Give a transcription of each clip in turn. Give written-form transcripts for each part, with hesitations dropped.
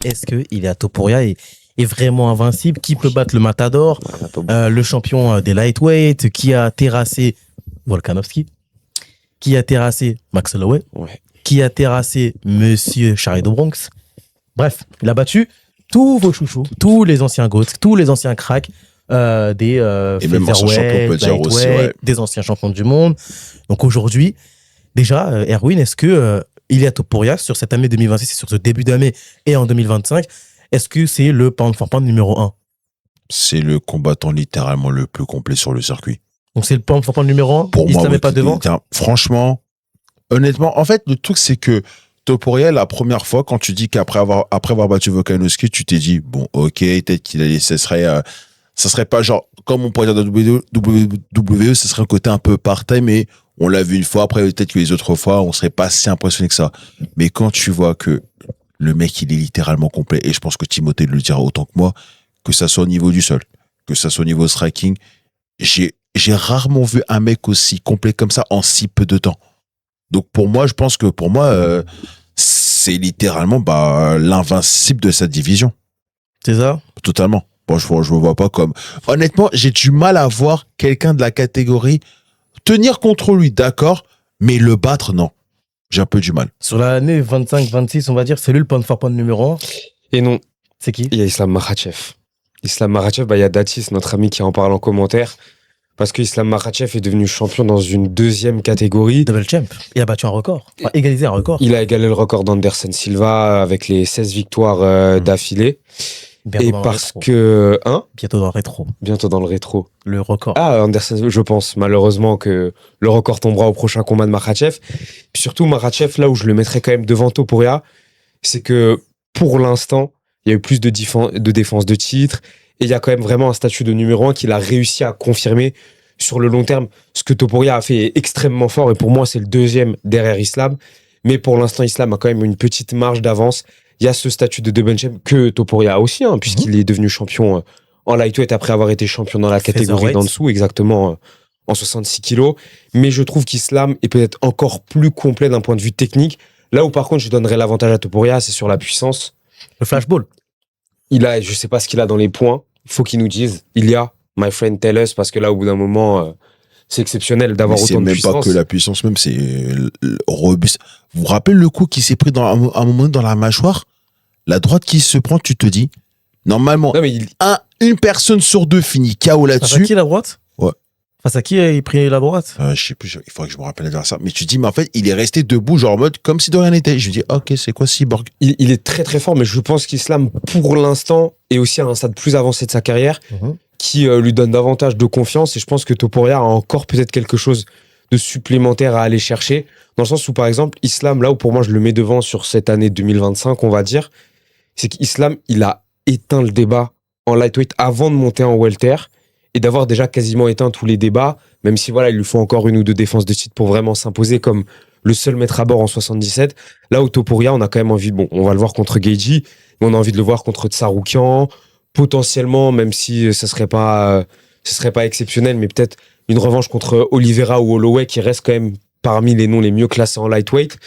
est-ce qu'il est à Topuria et est vraiment invincible? Qui peut battre le Matador, le champion des lightweight, qui a terrassé Volkanovski, qui a terrassé Max Holloway, qui a terrassé Monsieur Charlie de Bronx. Bref, il a battu tous vos chouchous, tous les anciens GOATs, tous les anciens cracks, des featherweight, des anciens champions du monde. Donc aujourd'hui, déjà, Erwin, est-ce que Ilia Topuria, sur cette année 2026, sur ce début d'année et en 2025, est-ce que c'est le pound for pound numéro 1? C'est le combattant littéralement le plus complet sur le circuit. Donc c'est le pound for pound numéro 1? Pour il moi, ne se met pas devant? Franchement, honnêtement, en fait, le truc, c'est que Topuria, la première fois, quand tu dis qu'après avoir battu Volkanovski, tu t'es dit, bon, ok, peut-être qu'il allait, ça serait pas genre, comme on pourrait dire dans WWE, ce serait un côté un peu part-time, mais on l'a vu une fois, après, peut-être que les autres fois, on serait pas si impressionné que ça. Mais quand tu vois que le mec, il est littéralement complet, et je pense que Timothée le dira autant que moi, que ça soit au niveau du sol, que ça soit au niveau striking, j'ai rarement vu un mec aussi complet comme ça en si peu de temps. Donc pour moi, je pense que c'est littéralement l'invincible de cette division. C'est ça? Totalement. Bon, je me vois pas comme... Honnêtement, j'ai du mal à voir quelqu'un de la catégorie tenir contre lui, d'accord, mais le battre, non. J'ai un peu du mal. Sur l'année 25-26, on va dire, c'est lui le pound for pound numéro 1. Et non. C'est qui? Il y a Islam Makhachev. Islam Makhachev, il y a Datis, notre ami, qui en parle en commentaire. Parce que Islam Makhachev est devenu champion dans une deuxième catégorie. Double champ. Il a battu un record. Enfin, égalisé un record. Il a égalé le record d'Anderson Silva avec les 16 victoires d'affilée. Bientôt et parce que... Bientôt dans le rétro. Bientôt dans le rétro. Le record. Ah, Anderson, je pense malheureusement que le record tombera au prochain combat de Makhachev. Puis surtout, Makhachev, là où je le mettrais quand même devant Topuria, c'est que pour l'instant, il y a eu plus de défense de titre. Et il y a quand même vraiment un statut de numéro 1 qu'il a réussi à confirmer sur le long terme. Ce que Topuria a fait est extrêmement fort. Et pour moi, c'est le deuxième derrière Islam. Mais pour l'instant, Islam a quand même une petite marge d'avance. Il y a ce statut de double champ que Topuria a aussi, puisqu'il est devenu champion en lightweight après avoir été champion dans la catégorie d'en dessous, exactement en 66 kilos. Mais je trouve qu'Islam est peut-être encore plus complet d'un point de vue technique. Là où par contre, je donnerais l'avantage à Topuria, c'est sur la puissance. Le flashball. Je sais pas ce qu'il a dans les points. Il faut qu'il nous dise. Il y a, my friend, tell us, parce que là, au bout d'un moment, c'est exceptionnel d'avoir autant de puissance. C'est même pas que la puissance, même, c'est robuste. Vous vous rappelez le coup qui s'est pris à un moment dans la mâchoire? La droite qui se prend, tu te dis, normalement, une personne sur deux finit KO là-dessus. Face à qui la droite? Ouais. Face à qui il prit la droite? Je sais plus, il faudrait que je me rappelle l'adversaire. Mais tu dis, mais en fait, il est resté debout, genre en mode, comme si de rien n'était. Je me dis, ok, c'est quoi Cyborg? Il est très très fort, mais je pense qu'Islam, pour l'instant, est aussi à un stade plus avancé de sa carrière, qui lui donne davantage de confiance. Et je pense que Topuria a encore peut-être quelque chose de supplémentaire à aller chercher. Dans le sens où, par exemple, Islam, là où pour moi je le mets devant sur cette année 2025, on va dire, c'est qu'Islam, il a éteint le débat en lightweight avant de monter en welter et d'avoir déjà quasiment éteint tous les débats, même si voilà, il lui faut encore une ou deux défenses de titre pour vraiment s'imposer comme le seul maître à bord en 77. Là où Topuria, on a quand même envie, on va le voir contre Gaethje, mais on a envie de le voir contre Tsarukyan, potentiellement, même si ce serait pas exceptionnel, mais peut-être une revanche contre Oliveira ou Holloway qui reste quand même parmi les noms les mieux classés en lightweight.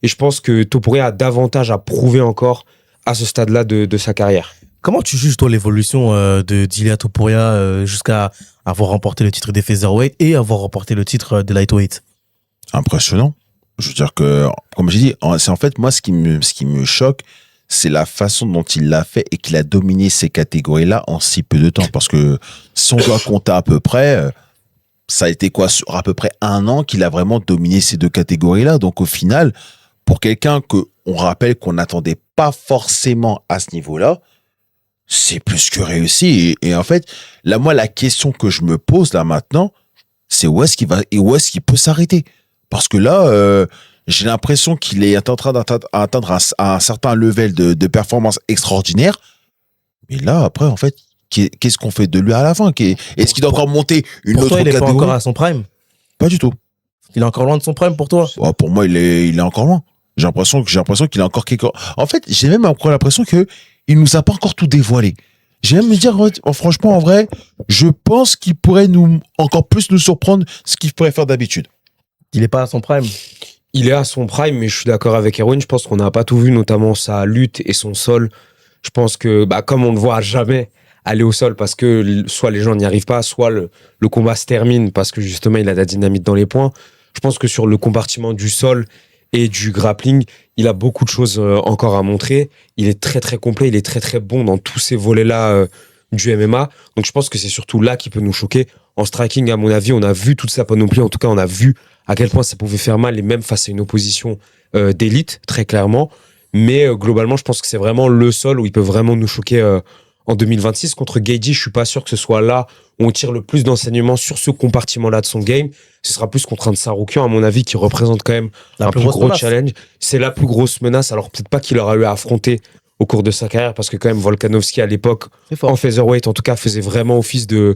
Et je pense que Topuria a davantage à prouver encore à ce stade-là de sa carrière. Comment tu juges, toi, l'évolution d'Ilia Topuria jusqu'à avoir remporté le titre des featherweight et avoir remporté le titre des lightweight? Impressionnant. Je veux dire que, comme j'ai dit, c'est en fait, moi, ce qui me choque, c'est la façon dont il l'a fait et qu'il a dominé ces catégories-là en si peu de temps. Parce que si on doit compter à peu près, ça a été quoi, sur à peu près 1 an qu'il a vraiment dominé ces deux catégories-là. Donc au final, pour quelqu'un on rappelle qu'on n'attendait pas forcément à ce niveau-là, c'est plus que réussi. Et en fait, là, moi, la question que je me pose là maintenant, c'est où est-ce qu'il peut s'arrêter? Parce que là, j'ai l'impression qu'il est en train d'atteindre un certain level de performance extraordinaire. Mais là, après, en fait, qu'est-ce qu'on fait de lui à la fin? Est-ce qu'il doit encore monter une autre catégorie? Il n'est pas encore à son prime? Pas du tout. Il est encore loin de son prime pour toi? Ouais, pour moi, il est encore loin. J'ai l'impression qu'il a encore quelque... En fait, j'ai même encore l'impression que il nous a pas encore tout dévoilé. J'ai même me dire, franchement, en vrai, je pense qu'il pourrait encore plus nous surprendre ce qu'il pourrait faire d'habitude. Il n'est pas à son prime? Il est à son prime, mais je suis d'accord avec Erwin. Je pense qu'on n'a pas tout vu, notamment sa lutte et son sol Je pense que, comme on le voit jamais aller au sol parce que soit les gens n'y arrivent pas, soit le combat se termine parce que justement il a de la dynamite dans les poings. Je pense que sur le compartiment du sol et du grappling, il a beaucoup de choses encore à montrer. Il est très très complet, il est très très bon dans tous ces volets-là du MMA. Donc je pense que c'est surtout là qu'il peut nous choquer. En striking, à mon avis, on a vu toute sa panoplie. En tout cas, on a vu à quel point ça pouvait faire mal, et même face à une opposition d'élite, très clairement. Mais globalement, je pense que c'est vraiment le sol où il peut vraiment nous choquer en 2026. Contre Gaethje, je suis pas sûr que ce soit là où on tire le plus d'enseignements sur ce compartiment-là de son game. Ce sera plus contre un Tsarukyan, à mon avis, qui représente quand même un plus gros challenge. C'est la plus grosse menace. Alors peut-être pas qu'il aura eu à affronter au cours de sa carrière, parce que quand même Volkanovski à l'époque, en featherweight en tout cas, faisait vraiment office de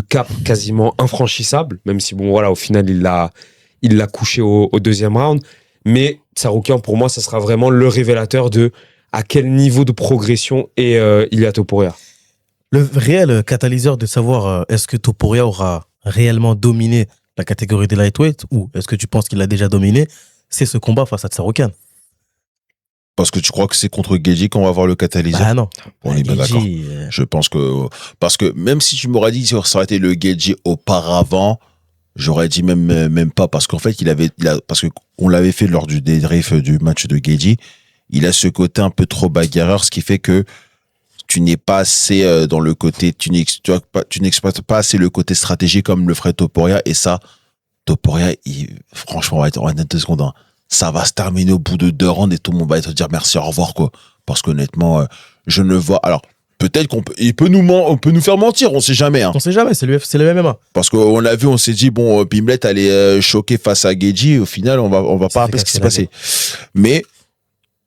cap quasiment infranchissable, même si bon voilà, au final il l'a couché au deuxième round. Mais Tsarukyan, pour moi, ça sera vraiment le révélateur de à quel niveau de progression est Ilia Topuria. Le réel catalyseur de savoir est-ce que Topuria aura réellement dominé la catégorie des lightweight, ou est-ce que tu penses qu'il l'a déjà dominé, c'est ce combat face à Tsarukyan. Parce que tu crois que c'est contre Gaethje qu'on va voir le catalyseur? Ah non. On est bien d'accord. Je pense que... Parce que même si tu m'aurais dit que ça aurait été le Gaethje auparavant, j'aurais dit même pas. Parce qu'en fait, parce qu'on l'avait fait lors du débrief du match de Gaethje, il a ce côté un peu trop bagarreur, ce qui fait que tu n'es pas assez dans le côté... Tu n'exploites pas assez le côté stratégique comme le ferait Topuria. Et ça, Topuria, franchement, on va être 2 secondes, hein. Ça va se terminer au bout de 2 rounds et tout le monde va te dire merci, au revoir, quoi. Parce qu'honnêtement, je ne vois... Alors, peut-être on peut nous faire mentir, on sait jamais, hein. On sait jamais, c'est le MMA. Parce qu'on l'a vu, on s'est dit, bon, Pimblett allait choquer face à Gaethje, au final, on va pas rappeler ce qui s'est passé. Mais,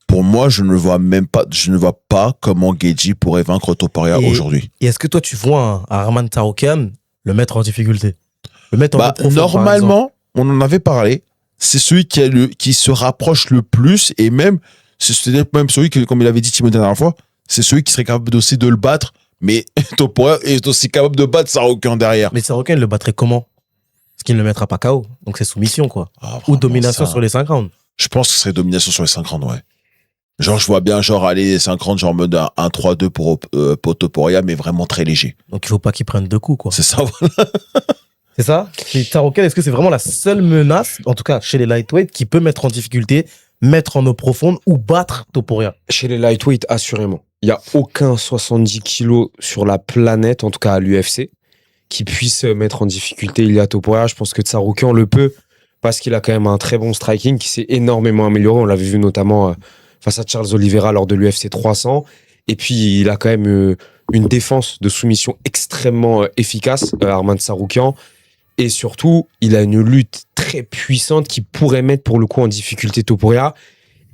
pour moi, je ne vois pas comment Gaethje pourrait vaincre Topuria aujourd'hui. Et est-ce que toi, tu vois un Arman Tsarukyan le mettre en difficulté? Le mettre en profond, normalement, on en avait parlé. C'est celui qui se rapproche le plus, et même, c'est même celui que, comme il avait dit Timo la dernière fois, c'est celui qui serait capable aussi de le battre, mais Topuria est aussi capable de battre Tsarukyan derrière. Mais Tsarukyan, il le battrait comment? Parce qu'il ne le mettra pas KO. Donc c'est soumission, quoi. Ou domination sur les 5 rounds. Je pense que ce serait domination sur les 5 rounds, ouais. Genre, je vois bien, aller 5 rounds, genre en mode 1-3-2 pour Topuria, mais vraiment très léger. Donc il faut pas qu'il prenne 2 coups, quoi. C'est ça, voilà. C'est ça? Tsarukyan, est-ce que c'est vraiment la seule menace, en tout cas chez les lightweight, qui peut mettre en difficulté, mettre en eau profonde ou battre Topuria? Chez les lightweight, assurément. Il n'y a aucun 70 kilos sur la planète, en tout cas à l'UFC, qui puisse mettre en difficulté Ilia Topuria. Je pense que Tsarukyan le peut, parce qu'il a quand même un très bon striking qui s'est énormément amélioré. On l'avait vu notamment face à Charles Oliveira lors de l'UFC 300. Et puis, il a quand même une défense de soumission extrêmement efficace, Arman Tsarukyan. Et surtout, il a une lutte très puissante qui pourrait mettre pour le coup en difficulté Topuria.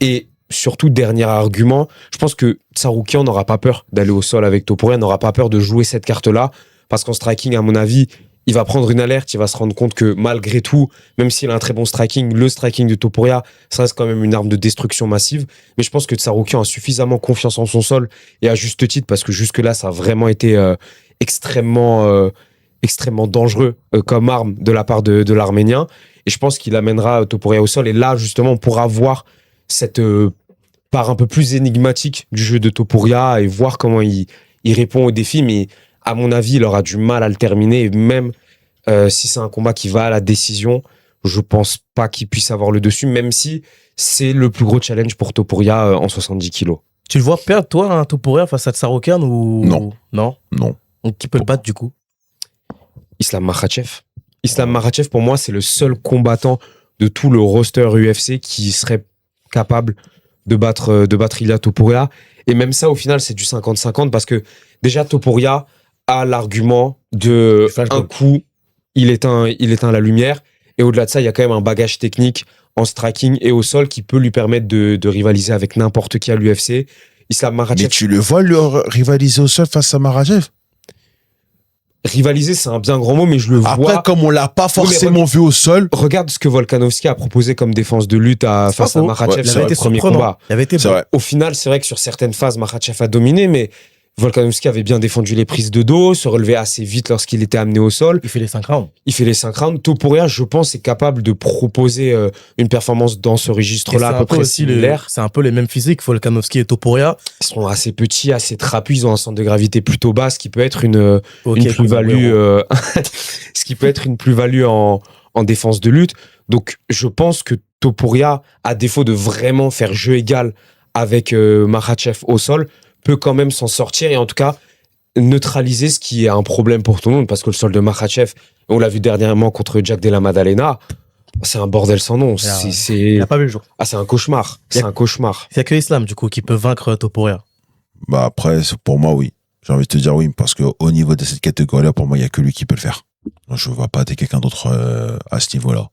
Et surtout, dernier argument, je pense que Tsarukyan n'aura pas peur d'aller au sol avec Topuria, n'aura pas peur de jouer cette carte-là, parce qu'en striking, à mon avis, il va prendre une alerte, il va se rendre compte que malgré tout, même s'il a un très bon striking, le striking de Topuria, ça reste quand même une arme de destruction massive. Mais je pense que Tsarukyan a suffisamment confiance en son sol, et à juste titre, parce que jusque-là, ça a vraiment été extrêmement dangereux comme arme de la part de l'Arménien. Et je pense qu'il amènera Topuria au sol. Et là, justement, on pourra voir cette part un peu plus énigmatique du jeu de Topuria et voir comment il répond aux défis. Mais à mon avis, il aura du mal à le terminer. Et même si c'est un combat qui va à la décision, je pense pas qu'il puisse avoir le dessus, même si c'est le plus gros challenge pour Topuria en 70 kilos. Tu le vois perdre, toi, un Topuria face à Tsarukyan ou... Non. Non. Donc, qui peut le battre, du coup? Islam Makhachev. Islam Makhachev, pour moi, c'est le seul combattant de tout le roster UFC qui serait capable de battre Ilia Topuria. Et même ça, au final, c'est du 50-50 parce que déjà, Topuria a l'argument de un coup, il éteint la lumière. Et au-delà de ça, il y a quand même un bagage technique en striking et au sol qui peut lui permettre de rivaliser avec n'importe qui à l'UFC. Islam Makhachev. Mais tu le vois rivaliser au sol face à Makhachev? Rivaliser, c'est un bien grand mot, mais je le vois. Après, comme on l'a pas forcément vu au sol. Regarde ce que Volkanovski a proposé comme défense de lutte face à Makhachev sur le premier combat. Il avait été vrai. Au final, c'est vrai que sur certaines phases, Makhachev a dominé, mais Volkanovski avait bien défendu les prises de dos, se relevait assez vite lorsqu'il était amené au sol. Il fait les 5 rounds. Il fait les 5 rounds. Topuria, je pense, est capable de proposer une performance dans ce registre-là à peu près similaire. C'est un peu les mêmes physiques, Volkanovski et Topuria. Ils sont assez petits, assez trapus, ils ont un centre de gravité plutôt bas, ce qui peut être une plus-value ce qui peut être une plus-value en défense de lutte. Donc, je pense que Topuria, à défaut de vraiment faire jeu égal avec Makhachev au sol, peut quand même s'en sortir et en tout cas neutraliser ce qui est un problème pour tout le monde parce que le sol de Makhachev, on l'a vu dernièrement contre Jack Della Maddalena, c'est un bordel sans nom. Il n'a pas vu le jour. Ah, c'est un cauchemar. C'est un cauchemar. Il n'y a que Islam, du coup, qui peut vaincre Topuria. Bah après, pour moi, oui. J'ai envie de te dire oui, parce qu'au niveau de cette catégorie-là, pour moi, il n'y a que lui qui peut le faire. Je ne vois pas quelqu'un d'autre à ce niveau-là.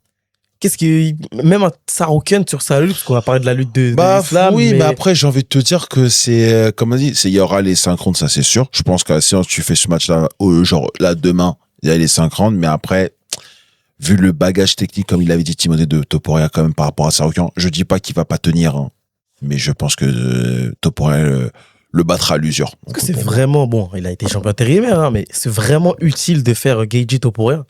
Qu'est-ce qui. Même un Sarouken sur sa lutte, parce qu'on va parler de la lutte de l'Islam. Oui, mais après, j'ai envie de te dire que c'est. Comme on dit, il y aura les 5 rounds, ça c'est sûr. Je pense que si tu fais ce match-là, genre là, demain, il y a les 5 rounds, mais après, vu le bagage technique, comme il avait dit Timothée de Topuria, quand même, par rapport à Sarouken, je dis pas qu'il va pas tenir, hein, mais je pense que Topuria le battra à l'usure. Parce que c'est vraiment. Bon, il a été champion intérimaire, hein, mais c'est vraiment utile de faire Gaethje Topuria.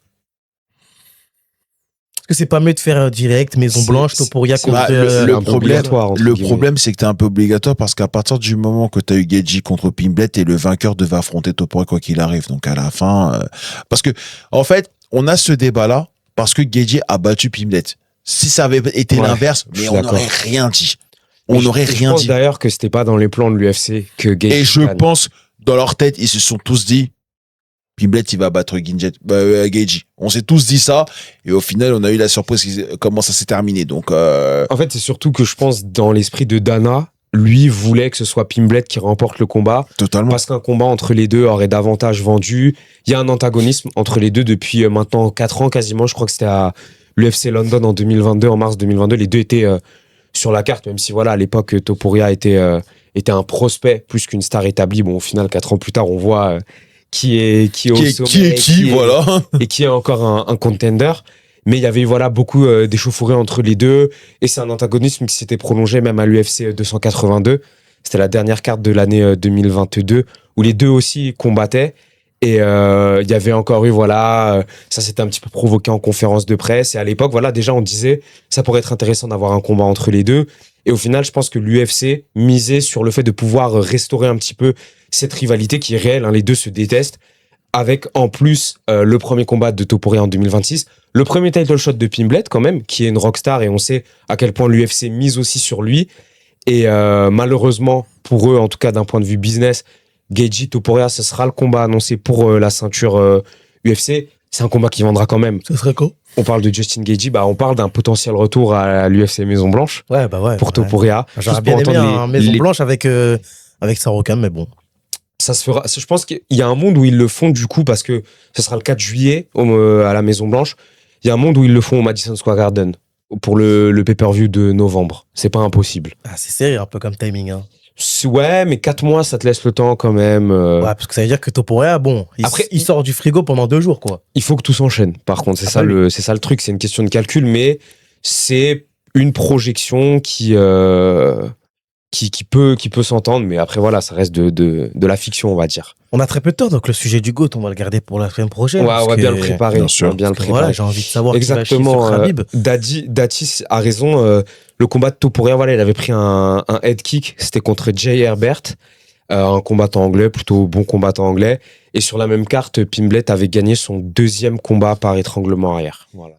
Que c'est pas mieux de faire direct, Maison Blanche, Topuria contre le problème, c'est que t'es un peu obligatoire parce qu'à partir du moment que t'as eu Gaethje contre Pimblet et le vainqueur devait affronter Topuria quoi qu'il arrive. Donc à la fin, parce que en fait, on a ce débat-là parce que Gaethje a battu Pimblet. Si ça avait été l'inverse, mais on n'aurait rien dit. On n'aurait rien dit. Je pense d'ailleurs que c'était pas dans les plans de l'UFC que Gaethje. Et je pense dans leur tête, ils se sont tous dit. Pimblet, il va battre Gaethje. On s'est tous dit ça. Et au final, on a eu la surprise comment ça s'est terminé. Donc, en fait, c'est surtout que je pense, dans l'esprit de Dana, lui voulait que ce soit Pimblet qui remporte le combat. Totalement. Parce qu'un combat entre les deux aurait davantage vendu. Il y a un antagonisme entre les deux depuis maintenant 4 ans quasiment. Je crois que c'était à l'UFC London en 2022, en mars 2022. Les deux étaient sur la carte, même si voilà, à l'époque, Topuria était un prospect plus qu'une star établie. Bon, au final, 4 ans plus tard, on voit... qui est voilà. Et qui est encore un contender. Mais il y avait voilà beaucoup d'échauffourées entre les deux et c'est un antagonisme qui s'était prolongé même à l'UFC 282. C'était la dernière carte de l'année 2022 où les deux aussi combattaient et il y avait encore eu voilà ça s'était un petit peu provoqué en conférence de presse et à l'époque voilà déjà on disait ça pourrait être intéressant d'avoir un combat entre les deux et au final je pense que l'UFC misait sur le fait de pouvoir restaurer un petit peu cette rivalité qui est réelle, hein, les deux se détestent, avec en plus le premier combat de Topuria en 2026, le premier title shot de Pimblet quand même, qui est une rockstar et on sait à quel point l'UFC mise aussi sur lui. Et malheureusement, pour eux, en tout cas d'un point de vue business, Gaethje Topuria, ce sera le combat annoncé pour la ceinture UFC. C'est un combat qui vendra quand même. Ce serait quoi? On parle de Justin Gaethje, on parle d'un potentiel retour à l'UFC Maison Blanche. Ouais. Pour Topuria. J'aurais bien aimé un Maison Blanche avec Saroukan, mais bon. Ça se fera. Je pense qu'il y a un monde où ils le font du coup parce que ce sera le 4 juillet à la Maison Blanche. Il y a un monde où ils le font au Madison Square Garden pour le pay-per-view de novembre. C'est pas impossible. Ah, c'est sérieux un peu comme timing. Hein. Ouais, mais 4 mois, ça te laisse le temps quand même. Ouais, parce que ça veut dire que Topuria, bon, il sort du frigo pendant 2 jours, quoi. Il faut que tout s'enchaîne. Par contre, c'est ça le truc. C'est une question de calcul, mais c'est une projection qui peut s'entendre, mais après voilà, ça reste de la fiction, on va dire. On a très peu de temps, donc le sujet du GOAT, on va le garder pour la semaine prochaine. Ouais, on va bien le préparer. Bien sûr. Bien le préparer. Voilà, j'ai envie de savoir exactement. Qui va chier sur Khabib. Datis a raison. Le combat de Topuria, voilà, il avait pris un head kick. C'était contre Jay Herbert, un combattant anglais, plutôt bon combattant anglais. Et sur la même carte, Pimblet avait gagné son 2e combat par étranglement arrière. Voilà.